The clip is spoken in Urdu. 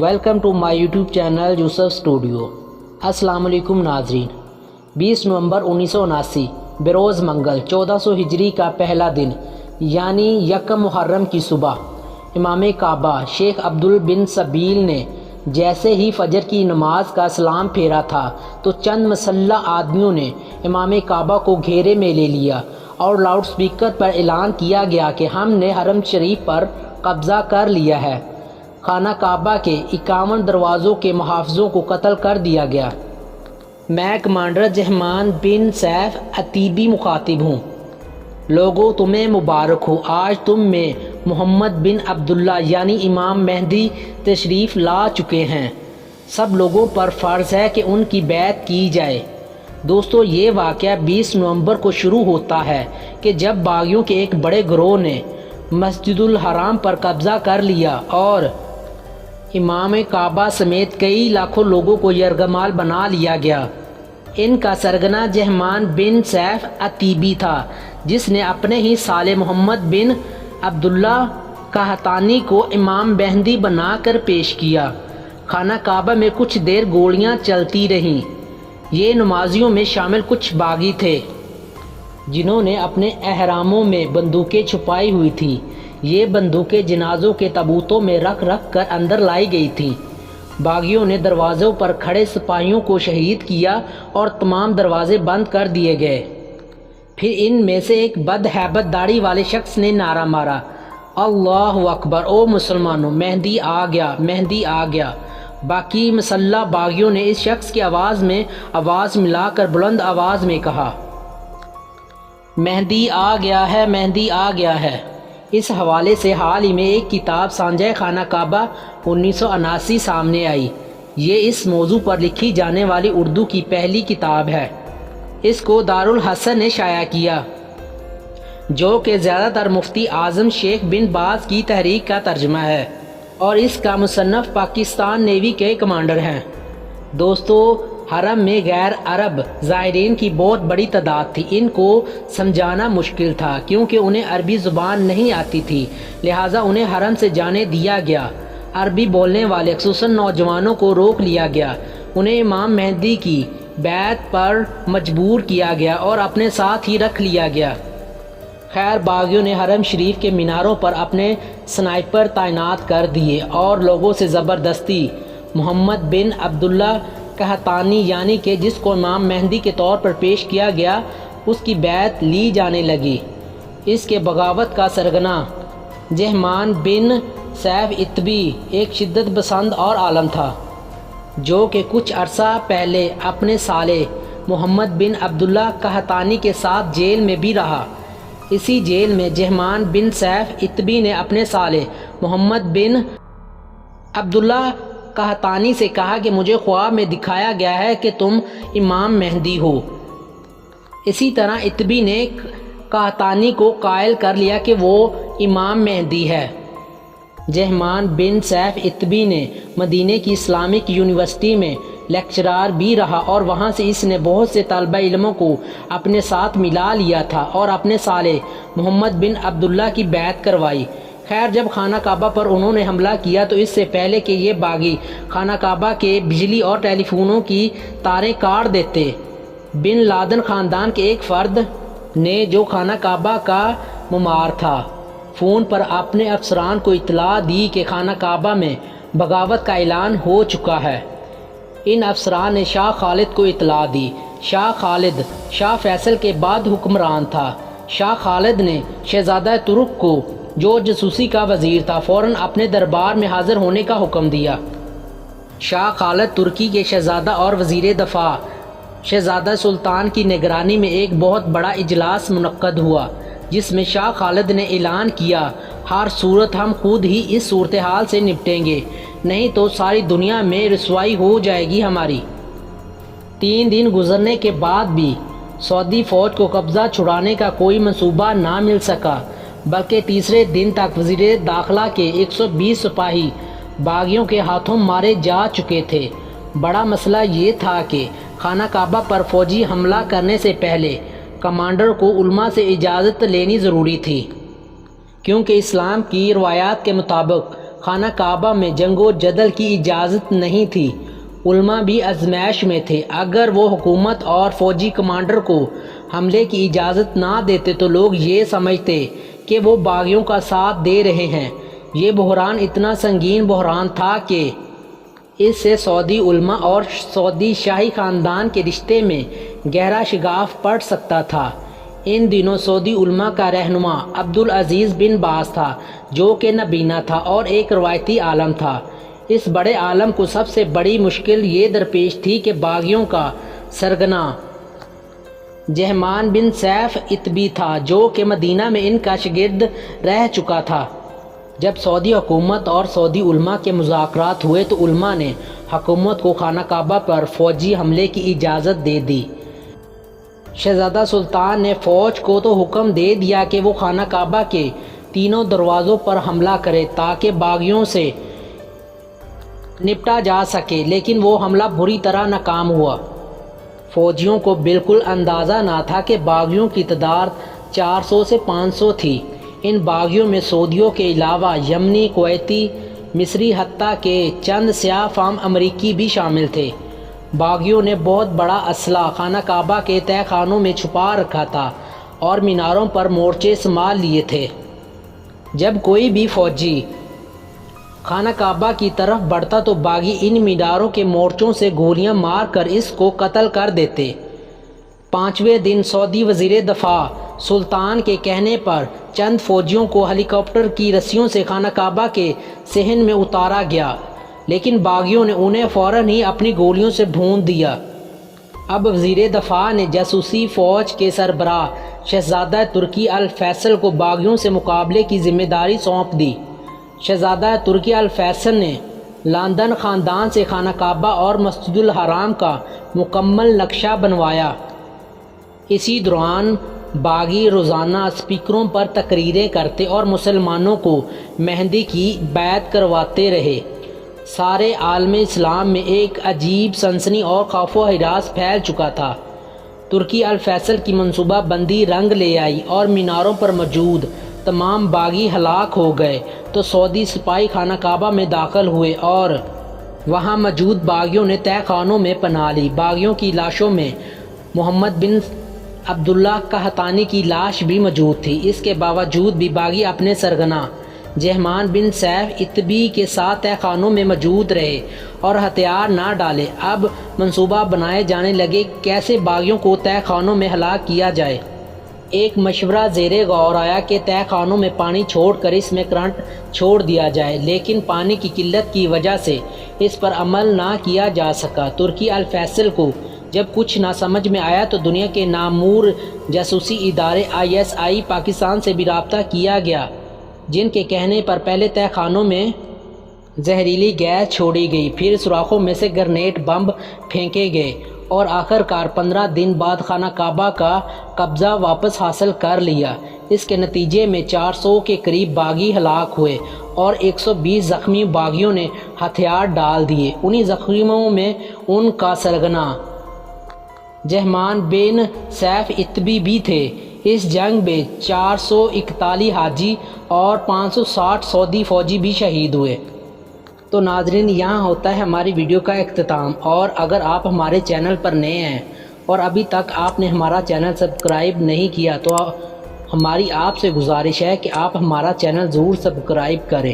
Welcome to my YouTube channel Yusuf studio. السلام علیکم ناظرین۔ 20 نومبر 1979 بروز منگل 1400 ہجری کا پہلا دن یعنی یکم محرم کی صبح امام کعبہ شیخ عبدل بن سبیل نے جیسے ہی فجر کی نماز کا سلام پھیرا تھا تو چند مسلح آدمیوں نے امام کعبہ کو گھیرے میں لے لیا اور لاؤڈ سپیکر پر اعلان کیا گیا کہ ہم نے حرم شریف پر قبضہ کر لیا ہے۔ خانہ کعبہ کے 51 دروازوں کے محافظوں کو قتل کر دیا گیا۔ میں کمانڈر جہمان بن سیف اتیبی مخاطب ہوں۔ لوگوں تمہیں مبارک ہو، آج تم میں محمد بن عبداللہ یعنی امام مہدی تشریف لا چکے ہیں۔ سب لوگوں پر فرض ہے کہ ان کی بیعت کی جائے۔ دوستو، یہ واقعہ 20 نومبر کو شروع ہوتا ہے کہ جب باغیوں کے ایک بڑے گروہ نے مسجد الحرام پر قبضہ کر لیا اور امام کعبہ سمیت کئی لاکھوں لوگوں کو یرغمال بنا لیا گیا۔ ان کا سرگنا جہمان بن سیف اتیبی تھا، جس نے اپنے ہی سالے محمد بن عبداللہ قحطانی کو امام مہدی بنا کر پیش کیا۔ خانہ کعبہ میں کچھ دیر گولیاں چلتی رہیں۔ یہ نمازیوں میں شامل کچھ باغی تھے جنہوں نے اپنے احراموں میں بندوقیں چھپائی ہوئی تھیں۔ یہ بندوقیں جنازوں کے تابوتوں میں رکھ کر اندر لائی گئی تھیں۔ باغیوں نے دروازوں پر کھڑے سپاہیوں کو شہید کیا اور تمام دروازے بند کر دیے گئے۔ پھر ان میں سے ایک بدہیبت داڑھی والے شخص نے نعرہ مارا، اللہ اکبر، او مسلمانوں، مہدی آ گیا، مہدی آ گیا۔ باقی مسلح باغیوں نے اس شخص کی آواز میں آواز ملا کر بلند آواز میں کہا، مہدی آ گیا ہے، مہدی آ گیا ہے۔ اس حوالے سے حال ہی میں ایک کتاب سانجہ خانہ کعبہ 1979 سامنے آئی۔ یہ اس موضوع پر لکھی جانے والی اردو کی پہلی کتاب ہے۔ اس کو دارالحسن نے شائع کیا، جو کہ زیادہ تر مفتی اعظم شیخ بن باز کی تحریک کا ترجمہ ہے، اور اس کا مصنف پاکستان نیوی کے کمانڈر ہیں۔ دوستو، حرم میں غیر عرب زائرین کی بہت بڑی تعداد تھی۔ ان کو سمجھانا مشکل تھا کیونکہ انہیں عربی زبان نہیں آتی تھی، لہٰذا انہیں حرم سے جانے دیا گیا۔ عربی بولنے والے خصوصاً نوجوانوں کو روک لیا گیا۔ انہیں امام مہدی کی بیعت پر مجبور کیا گیا اور اپنے ساتھ ہی رکھ لیا گیا۔ خیر، باغیوں نے حرم شریف کے میناروں پر اپنے سنائپر تعینات کر دیے اور لوگوں سے زبردستی محمد بن عبداللہ قحطانی یعنی کہ جس کو امام مہدی کے طور پر پیش کیا گیا، اس کی بیعت لی جانے لگی۔ اس کے بغاوت کا سرگنا جہمان بن سیف اتبی ایک شدت پسند اور عالم تھا، جو کہ کچھ عرصہ پہلے اپنے سالے محمد بن عبداللہ قحطانی کے ساتھ جیل میں بھی رہا۔ اسی جیل میں جہمان بن سیف اتبی نے اپنے سالے محمد بن عبداللہ قحطانی سے کہا کہ مجھے خواب میں دکھایا گیا ہے کہ تم امام مہدی ہو۔ اسی طرح اتبی نے قحطانی کو قائل کر لیا کہ وہ امام مہدی ہے۔ جہمان بن سیف اتبی نے مدینے کی اسلامک یونیورسٹی میں لیکچرار بھی رہا اور وہاں سے اس نے بہت سے طالب علموں کو اپنے ساتھ ملا لیا تھا اور اپنے سالے محمد بن عبداللہ کی بیعت کروائی۔ خیر، جب خانہ کعبہ پر انہوں نے حملہ کیا تو اس سے پہلے کہ یہ باغی خانہ کعبہ کے بجلی اور ٹیلی فونوں کی تاریں کاٹ دیتے، بن لادن خاندان کے ایک فرد نے، جو خانہ کعبہ کا معمار تھا، فون پر اپنے افسران کو اطلاع دی کہ خانہ کعبہ میں بغاوت کا اعلان ہو چکا ہے۔ ان افسران نے شاہ خالد کو اطلاع دی۔ شاہ خالد شاہ فیصل کے بعد حکمران تھا۔ شاہ خالد نے شہزادہ ترک کو، جو جاسوسی کا وزیر تھا، فوراً اپنے دربار میں حاضر ہونے کا حکم دیا۔ شاہ خالد ترکی کے شہزادہ اور وزیر دفاع شہزادہ سلطان کی نگرانی میں ایک بہت بڑا اجلاس منعقد ہوا، جس میں شاہ خالد نے اعلان کیا، ہر صورت ہم خود ہی اس صورتحال سے نپٹیں گے، نہیں تو ساری دنیا میں رسوائی ہو جائے گی ہماری۔ 3 دن گزرنے کے بعد بھی سعودی فوج کو قبضہ چھڑانے کا کوئی منصوبہ نہ مل سکا، بلکہ تیسرے دن تک وزیر داخلہ کے 120 سپاہی باغیوں کے ہاتھوں مارے جا چکے تھے۔ بڑا مسئلہ یہ تھا کہ خانہ کعبہ پر فوجی حملہ کرنے سے پہلے کمانڈر کو علماء سے اجازت لینی ضروری تھی، کیونکہ اسلام کی روایات کے مطابق خانہ کعبہ میں جنگ و جدل کی اجازت نہیں تھی۔ علماء بھی آزمائش میں تھے۔ اگر وہ حکومت اور فوجی کمانڈر کو حملے کی اجازت نہ دیتے تو لوگ یہ سمجھتے کہ وہ باغیوں کا ساتھ دے رہے ہیں۔ یہ بحران اتنا سنگین بحران تھا کہ اس سے سعودی علماء اور سعودی شاہی خاندان کے رشتے میں گہرا شگاف پڑ سکتا تھا۔ ان دنوں سعودی علماء کا رہنما عبدالعزیز بن باز تھا، جو کہ نابینا تھا اور ایک روایتی عالم تھا۔ اس بڑے عالم کو سب سے بڑی مشکل یہ درپیش تھی کہ باغیوں کا سرگنا جہمان بن سیف اتبی تھا، جو کہ مدینہ میں ان کا شاگرد رہ چکا تھا۔ جب سعودی حکومت اور سعودی علماء کے مذاکرات ہوئے تو علماء نے حکومت کو خانہ کعبہ پر فوجی حملے کی اجازت دے دی۔ شہزادہ سلطان نے فوج کو تو حکم دے دیا کہ وہ خانہ کعبہ کے تینوں دروازوں پر حملہ کرے تاکہ باغیوں سے نپٹا جا سکے، لیکن وہ حملہ بری طرح ناکام ہوا۔ فوجیوں کو بالکل اندازہ نہ تھا کہ باغیوں کی تعداد 400 سے 500 تھی۔ ان باغیوں میں سعودیوں کے علاوہ یمنی، کویتی، مصری، حتیٰ کہ چند سیاہ فام امریکی بھی شامل تھے۔ باغیوں نے بہت بڑا اسلحہ خانہ کعبہ کے تہہ خانوں میں چھپا رکھا تھا اور میناروں پر مورچے سنبھال لیے تھے۔ جب کوئی بھی فوجی خانہ کعبہ کی طرف بڑھتا تو باغی ان میناروں کے مورچوں سے گولیاں مار کر اس کو قتل کر دیتے۔ 5ویں دن سعودی وزیر دفاع سلطان کے کہنے پر چند فوجیوں کو ہیلی کاپٹر کی رسیوں سے خانہ کعبہ کے صحن میں اتارا گیا، لیکن باغیوں نے انہیں فوراً ہی اپنی گولیوں سے بھون دیا۔ اب وزیر دفاع نے جاسوسی فوج کے سربراہ شہزادہ ترکی الفیصل کو باغیوں سے مقابلے کی ذمہ داری سونپ دی۔ شہزادہ ترکی الفیصل نے لندن خاندان سے خانہ کعبہ اور مسجد الحرام کا مکمل نقشہ بنوایا۔ اسی دوران باغی روزانہ اسپیکروں پر تقریریں کرتے اور مسلمانوں کو مہندی کی بیعت کرواتے رہے۔ سارے عالم اسلام میں ایک عجیب سنسنی اور خوف و ہراس پھیل چکا تھا۔ ترکی الفیصل کی منصوبہ بندی رنگ لے آئی اور میناروں پر موجود تمام باغی ہلاک ہو گئے تو سعودی سپاہی خانہ کعبہ میں داخل ہوئے اور وہاں موجود باغیوں نے تہہ خانوں میں پناہ لی۔ باغیوں کی لاشوں میں محمد بن عبداللہ قحطانی کی لاش بھی موجود تھی۔ اس کے باوجود بھی باغی اپنے سرگنا جہمان بن سیف اتبی کے ساتھ تہہ خانوں میں موجود رہے اور ہتھیار نہ ڈالے۔ اب منصوبہ بنائے جانے لگے کیسے باغیوں کو تہہ خانوں میں ہلاک کیا جائے۔ ایک مشورہ زیر غور آیا کہ تہہ خانوں میں پانی چھوڑ کر اس میں کرنٹ چھوڑ دیا جائے، لیکن پانی کی قلت کی وجہ سے اس پر عمل نہ کیا جا سکا۔ ترکی الفیصل کو جب کچھ نہ سمجھ میں آیا تو دنیا کے نامور جاسوسی ادارے ISI پاکستان سے بھی رابطہ کیا گیا، جن کے کہنے پر پہلے تہہ خانوں میں زہریلی گیس چھوڑی گئی، پھر سوراخوں میں سے گرنیڈ بم پھینکے گئے اور آخرکار 15 دن بعد خانہ کعبہ کا قبضہ واپس حاصل کر لیا۔ اس کے نتیجے میں 400 کے قریب باغی ہلاک ہوئے اور 120 زخمی باغیوں نے ہتھیار ڈال دیے۔ انہی زخمیوں میں ان کا سرگنا جہمان بن سیف اتبی بھی تھے۔ اس جنگ میں 441 حاجی اور 560 سعودی فوجی بھی شہید ہوئے۔ تو ناظرین، یہاں ہوتا ہے ہماری ویڈیو کا اختتام، اور اگر آپ ہمارے چینل پر نئے ہیں اور ابھی تک آپ نے ہمارا چینل سبسکرائب نہیں کیا تو ہماری آپ سے گزارش ہے کہ آپ ہمارا چینل ضرور سبسکرائب کریں۔